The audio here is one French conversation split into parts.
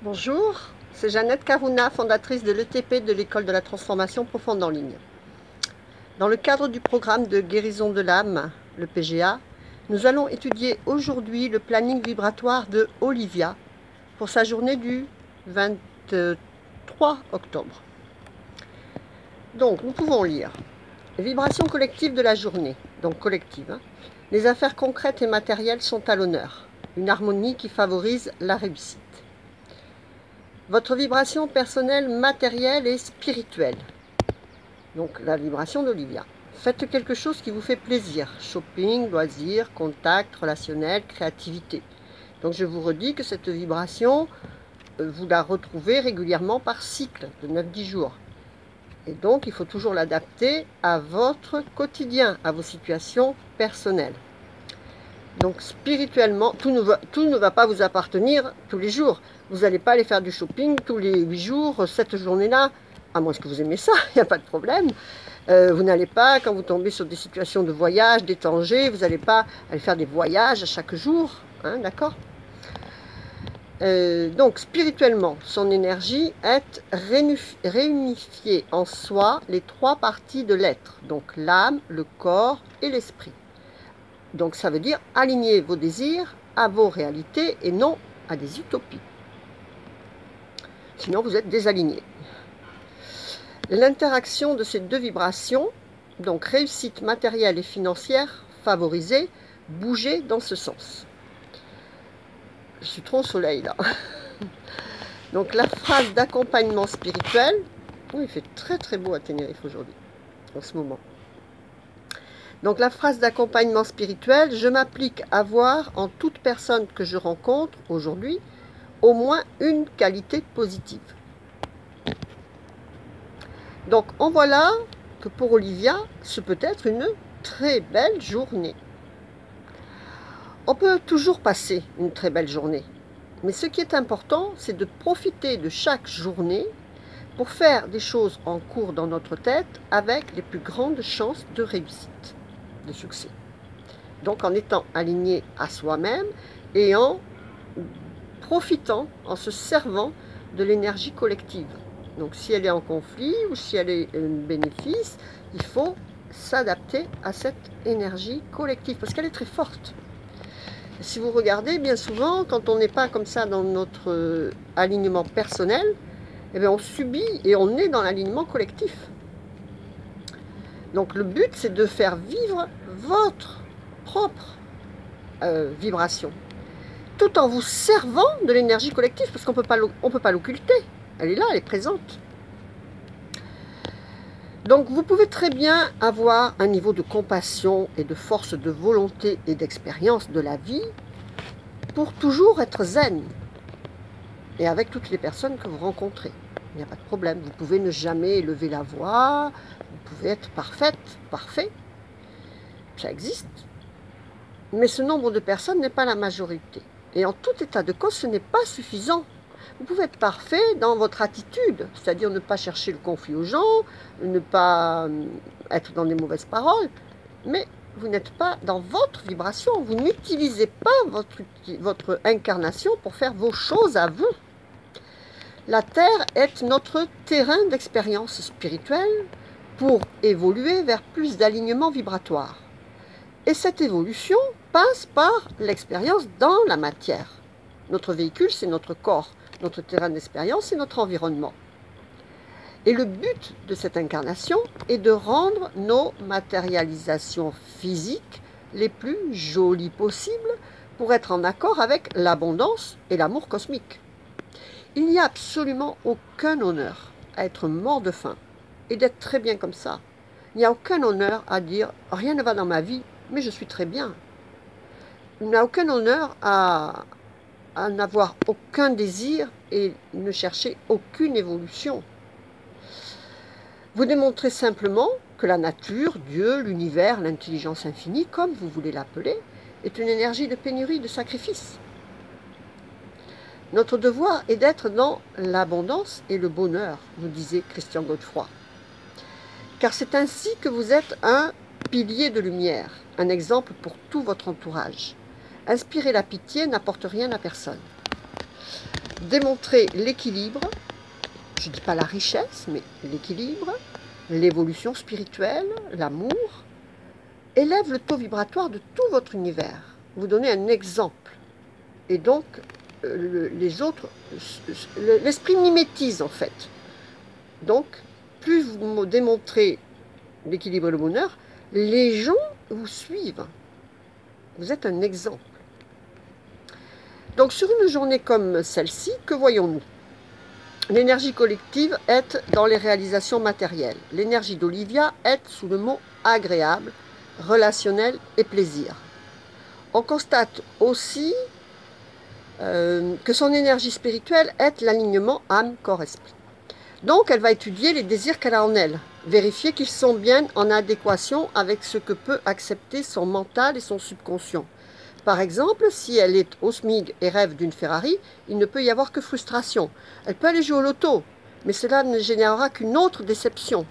Bonjour, c'est Jeannette Carouna, fondatrice de l'ETP de l'École de la Transformation Profonde en ligne. Dans le cadre du programme de guérison de l'âme, le PGA, nous allons étudier aujourd'hui le planning vibratoire de Olivia pour sa journée du 23 octobre. Donc, nous pouvons lire vibration collective de la journée, donc collective. Les affaires concrètes et matérielles sont à l'honneur, une harmonie qui favorise la réussite. Votre vibration personnelle, matérielle et spirituelle. Donc la vibration d'Olivia. Faites quelque chose qui vous fait plaisir. Shopping, loisirs, contact, relationnel, créativité. Donc je vous redis que cette vibration, vous la retrouvez régulièrement par cycle de 9-10 jours. Et donc il faut toujours l'adapter à votre quotidien, à vos situations personnelles. Donc spirituellement, tout ne va pas vous appartenir tous les jours. Vous n'allez pas aller faire du shopping tous les 8 jours, cette journée-là, à moins que vous aimez ça, il n'y a pas de problème. Vous n'allez pas, quand vous tombez sur des situations de voyage, d'étranger, vous n'allez pas aller faire des voyages à chaque jour, hein, d'accord? Donc spirituellement, son énergie est réunifiée en soi les trois parties de l'être, donc l'âme, le corps et l'esprit. Donc ça veut dire aligner vos désirs à vos réalités et non à des utopies. Sinon vous êtes désaligné. L'interaction de ces deux vibrations, donc réussite matérielle et financière favorisée, bougez dans ce sens. Je suis trop au soleil là. Donc la phrase d'accompagnement spirituel, oh, il fait très très beau à Tenerife aujourd'hui, en ce moment. Donc la phrase d'accompagnement spirituel, je m'applique à voir en toute personne que je rencontre aujourd'hui au moins une qualité positive. Donc en voilà que pour Olivia, ce peut être une très belle journée. On peut toujours passer une très belle journée, mais ce qui est important, c'est de profiter de chaque journée pour faire des choses en cours dans notre tête avec les plus grandes chances de réussite, de succès. Donc en étant aligné à soi-même et en profitant, en se servant de l'énergie collective. Donc si elle est en conflit ou si elle est un bénéfice, il faut s'adapter à cette énergie collective parce qu'elle est très forte. Si vous regardez, bien souvent, quand on n'est pas comme ça dans notre alignement personnel, eh bien on subit et on est dans l'alignement collectif. Donc le but, c'est de faire vivre votre propre vibration, tout en vous servant de l'énergie collective, parce qu'on ne peut pas l'occulter. Elle est là, elle est présente. Donc vous pouvez très bien avoir un niveau de compassion et de force de volonté et d'expérience de la vie pour toujours être zen. Et avec toutes les personnes que vous rencontrez. Il n'y a pas de problème. Vous pouvez ne jamais élever la voix, vous pouvez être parfaite, parfait. Ça existe. Mais ce nombre de personnes n'est pas la majorité. Et en tout état de cause, ce n'est pas suffisant. Vous pouvez être parfait dans votre attitude, c'est-à-dire ne pas chercher le conflit aux gens, ne pas être dans des mauvaises paroles, mais vous n'êtes pas dans votre vibration, vous n'utilisez pas votre incarnation pour faire vos choses à vous. La Terre est notre terrain d'expérience spirituelle pour évoluer vers plus d'alignement vibratoire. Et cette évolution passe par l'expérience dans la matière. Notre véhicule, c'est notre corps. Notre terrain d'expérience, c'est notre environnement. Et le but de cette incarnation est de rendre nos matérialisations physiques les plus jolies possibles pour être en accord avec l'abondance et l'amour cosmique. Il n'y a absolument aucun honneur à être mort de faim et d'être très bien comme ça. Il n'y a aucun honneur à dire « rien ne va dans ma vie, mais je suis très bien ». Il n'y a aucun honneur à n'avoir aucun désir et ne chercher aucune évolution. Vous démontrez simplement que la nature, Dieu, l'univers, l'intelligence infinie, comme vous voulez l'appeler, est une énergie de pénurie, de sacrifice. Notre devoir est d'être dans l'abondance et le bonheur, nous disait Christian Godefroy. Car c'est ainsi que vous êtes un pilier de lumière, un exemple pour tout votre entourage. Inspirer la pitié n'apporte rien à personne. démontrer l'équilibre, je ne dis pas la richesse, mais l'équilibre, l'évolution spirituelle, l'amour, élève le taux vibratoire de tout votre univers. Vous donnez un exemple. Et donc, les autres, l'esprit mimétise en fait. Donc, plus vous démontrez l'équilibre et le bonheur, les gens vous suivent. Vous êtes un exemple. Donc, sur une journée comme celle-ci, que voyons-nous? L'énergie collective est dans les réalisations matérielles. L'énergie d'Olivia est sous le mot agréable, relationnel et plaisir. On constate aussi que son énergie spirituelle est l'alignement âme, corps, esprit. Donc, elle va étudier les désirs qu'elle a en elle, vérifier qu'ils sont bien en adéquation avec ce que peut accepter son mental et son subconscient. Par exemple, si elle est au SMIG et rêve d'une Ferrari, il ne peut y avoir que frustration. Elle peut aller jouer au loto, mais cela ne générera qu'une autre déception,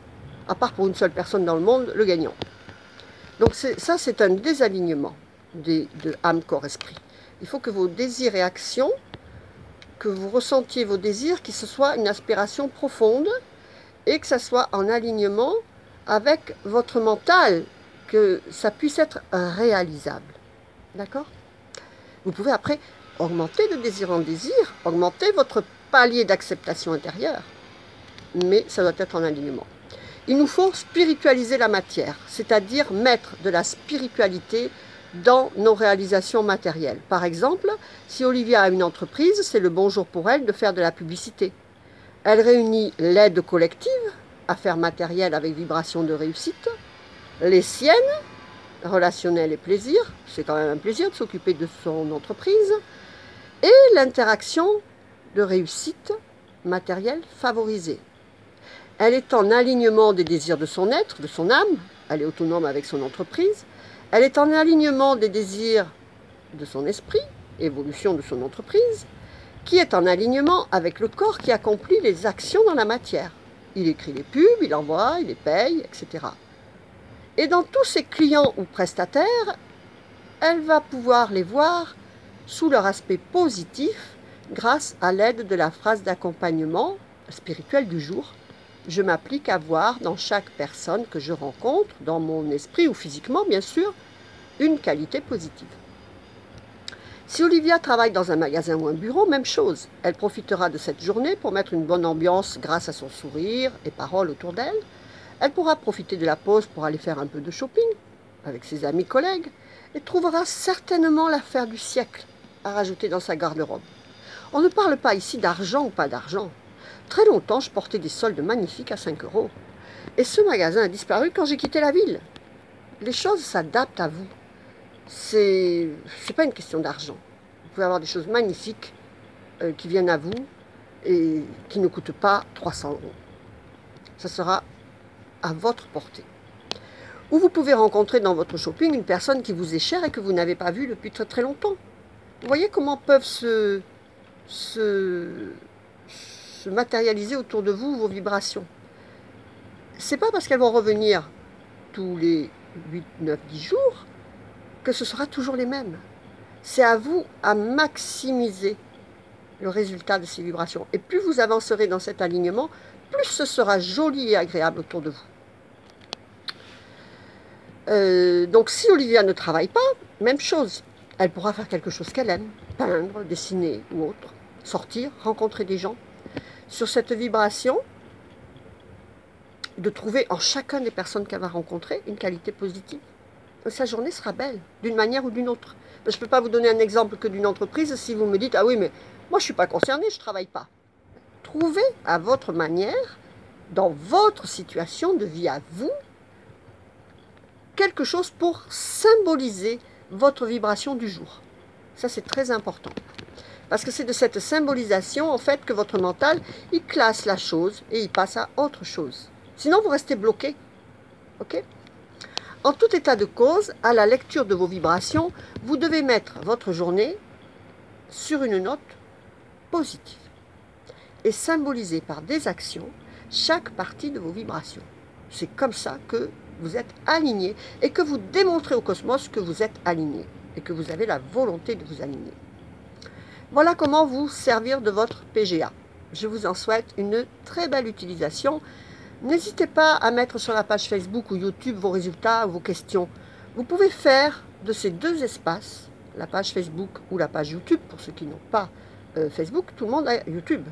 à part pour une seule personne dans le monde, le gagnant. Donc ça, c'est un désalignement de âme, corps, esprit. Il faut que vos désirs et actions, que vous ressentiez vos désirs, que ce soit une aspiration profonde et que ça soit en alignement avec votre mental, que ça puisse être réalisable. D'accord? Vous pouvez après augmenter de désir en désir, augmenter votre palier d'acceptation intérieure, mais ça doit être en alignement. Il nous faut spiritualiser la matière, c'est-à-dire mettre de la spiritualité dans nos réalisations matérielles. Par exemple, si Olivia a une entreprise, c'est le bon jour pour elle de faire de la publicité. Elle réunit l'aide collective, affaires matérielles avec vibration de réussite, les siennes, relationnel et plaisir, c'est quand même un plaisir de s'occuper de son entreprise, et l'interaction de réussite matérielle favorisée. Elle est en alignement des désirs de son être, de son âme, elle est autonome avec son entreprise, elle est en alignement des désirs de son esprit, évolution de son entreprise, qui est en alignement avec le corps qui accomplit les actions dans la matière. Il écrit les pubs, il envoie, il les paye, etc. Et dans tous ses clients ou prestataires, elle va pouvoir les voir sous leur aspect positif grâce à l'aide de la phrase d'accompagnement spirituel du jour. Je m'applique à voir dans chaque personne que je rencontre, dans mon esprit ou physiquement bien sûr, une qualité positive. Si Olivia travaille dans un magasin ou un bureau, même chose. Elle profitera de cette journée pour mettre une bonne ambiance grâce à son sourire et paroles autour d'elle. Elle pourra profiter de la pause pour aller faire un peu de shopping avec ses amis collègues et trouvera certainement l'affaire du siècle à rajouter dans sa garde-robe. On ne parle pas ici d'argent ou pas d'argent. Très longtemps, je portais des soldes magnifiques à 5 €. Et ce magasin a disparu quand j'ai quitté la ville. Les choses s'adaptent à vous. C'est pas une question d'argent. Vous pouvez avoir des choses magnifiques qui viennent à vous et qui ne coûtent pas 300 €. Ça sera à votre portée. Ou vous pouvez rencontrer dans votre shopping une personne qui vous est chère et que vous n'avez pas vue depuis très très longtemps. Vous voyez comment peuvent se matérialiser autour de vous vos vibrations. C'est pas parce qu'elles vont revenir tous les 8, 9, 10 jours que ce sera toujours les mêmes. C'est à vous à maximiser le résultat de ces vibrations. Et plus vous avancerez dans cet alignement, plus ce sera joli et agréable autour de vous. Donc si Olivia ne travaille pas, même chose. Elle pourra faire quelque chose qu'elle aime, peindre, dessiner ou autre, sortir, rencontrer des gens. Sur cette vibration, de trouver en chacun des personnes qu'elle va rencontrer une qualité positive. Sa journée sera belle, d'une manière ou d'une autre. Je ne peux pas vous donner un exemple que d'une entreprise si vous me dites « Ah oui, mais moi je ne suis pas concernée, je ne travaille pas ». Trouvez à votre manière, dans votre situation de vie à vous, quelque chose pour symboliser votre vibration du jour. Ça, c'est très important. Parce que c'est de cette symbolisation, en fait, que votre mental, il classe la chose et il passe à autre chose. Sinon, vous restez bloqué. Ok ? En tout état de cause, à la lecture de vos vibrations, vous devez mettre votre journée sur une note positive et symboliser par des actions chaque partie de vos vibrations. C'est comme ça que vous êtes aligné et que vous démontrez au cosmos que vous êtes aligné et que vous avez la volonté de vous aligner. Voilà comment vous servir de votre PGA. Je vous en souhaite une très belle utilisation. N'hésitez pas à mettre sur la page Facebook ou YouTube vos résultats ou vos questions. Vous pouvez faire de ces deux espaces, la page Facebook ou la page YouTube, pour ceux qui n'ont pas Facebook, tout le monde a YouTube,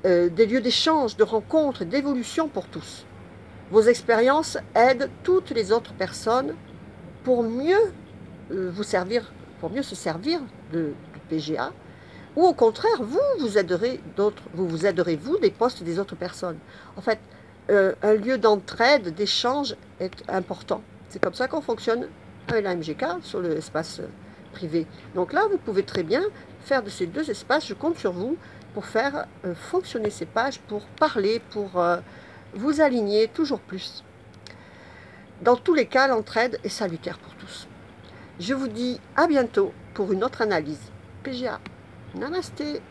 des lieux d'échange, de rencontres, d'évolution pour tous. Vos expériences aident toutes les autres personnes pour mieux vous servir, pour mieux se servir du PGA, ou au contraire, vous aiderez d'autres, vous aiderez des postes des autres personnes. En fait, un lieu d'entraide, d'échange est important. C'est comme ça qu'on fonctionne avec la MGK sur l'espace privé. Donc là, vous pouvez très bien faire de ces deux espaces, je compte sur vous pour faire fonctionner ces pages, pour parler, pour vous aligner toujours plus. Dans tous les cas, l'entraide est salutaire pour tous. Je vous dis à bientôt pour une autre analyse PGA. Namasté.